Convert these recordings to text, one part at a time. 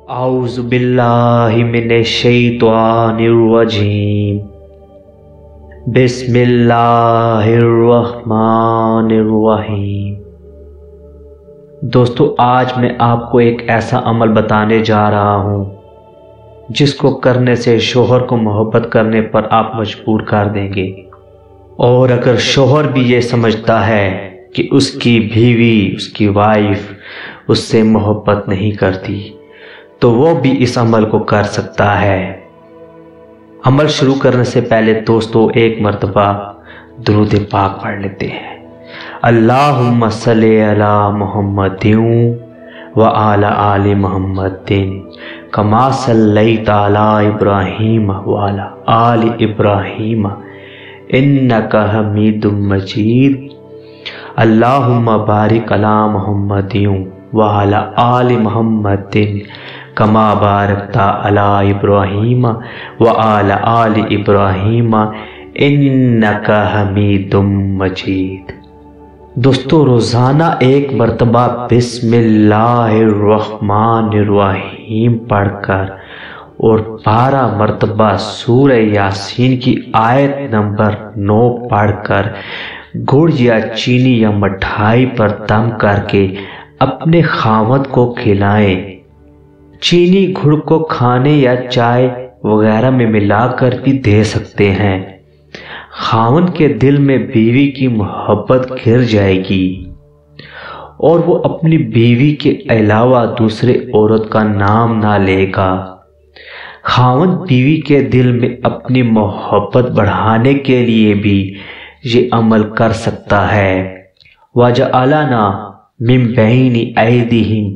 औज़ु बिल्लाहि मिनश्शैतानिर्रजीम। बिस्मिल्लाहिर्रहमानिर्रहीम। दोस्तों, आज मैं आपको एक ऐसा अमल बताने जा रहा हूँ जिसको करने से शोहर को मोहब्बत करने पर आप मजबूर कर देंगे। और अगर शोहर भी ये समझता है कि उसकी बीवी, उसकी वाइफ उससे मोहब्बत नहीं करती, तो वो भी इस अमल को कर सकता है। अमल शुरू करने से पहले दोस्तों एक मर्तबा दुरूद पाक पढ़ लेते हैं। अल्लाहुम्मा सल्ली अला मुहम्मदिन व अला आलि मुहम्मदिन कमा सल्लैता अला इब्राहीम व अला आलि इब्राहीम इन्नका हमीदुम मजीद। अल्लाहुम्मा बारिक अला मुहम्मदिन व अला आलि मुहम्मदिन कमा बारकता अला इब्राहीम व अला आलि इब्राहीम इन्नका हमीदुम मजीद। दोस्तों, रोज़ाना एक मर्तबा बिस्मिल्लाहिर्रहमानिर्रहीम पढ़कर और 12 मर्तबा सूरह यासीन की आयत नंबर 9 पढ़कर गुड़ या चीनी या मिठाई पर दम करके अपने खावंद को खिलाएं। चीनी गुड़ को खाने या चाय वगैरह में मिलाकर भी दे सकते हैं। खावंद के दिल में बीवी की मोहब्बत घिर जाएगी और वो अपनी बीवी के अलावा दूसरे औरत का नाम ना लेगा। खावंद बीवी के दिल में अपनी मोहब्बत बढ़ाने के लिए भी ये अमल कर सकता है। वजअलना मिन बैनि ऐदिहिम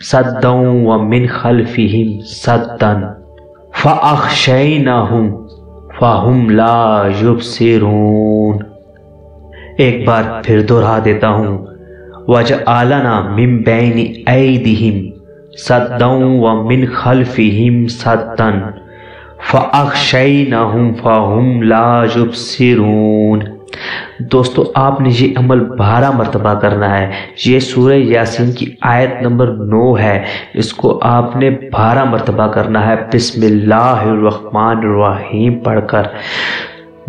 सद्दन व मिन खल्फिहिम सद्दन फअग़शयनाहुम फहुम ला युबसिरून। एक बार फिर दोहरा देता हूँ। वजअलना मिन बैनि ऐदिहिम सद्दन व मिन खल्फिहिम सद्दन फअग़शयनाहुम फहुम ला युबसिरून। दोस्तों, आपने ये अमल 12 मरतबा करना है। ये सूरह यासीन की आयत नंबर 9 है। इसको आपने 12 मरतबा करना है बिस्मिल्लाहिर्रहमानिर्रहीम पढ़कर।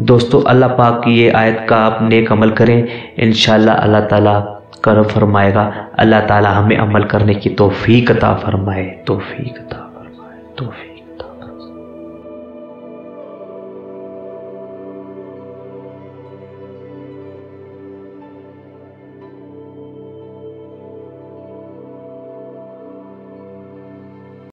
दोस्तों, अल्लाह पाक की ये आयत का आप नेक अमल करें, इंशाअल्लाह अल्लाह ताला करम फरमाएगा। अल्लाह ताला हमें अमल करने की तौफीक अता फरमाए।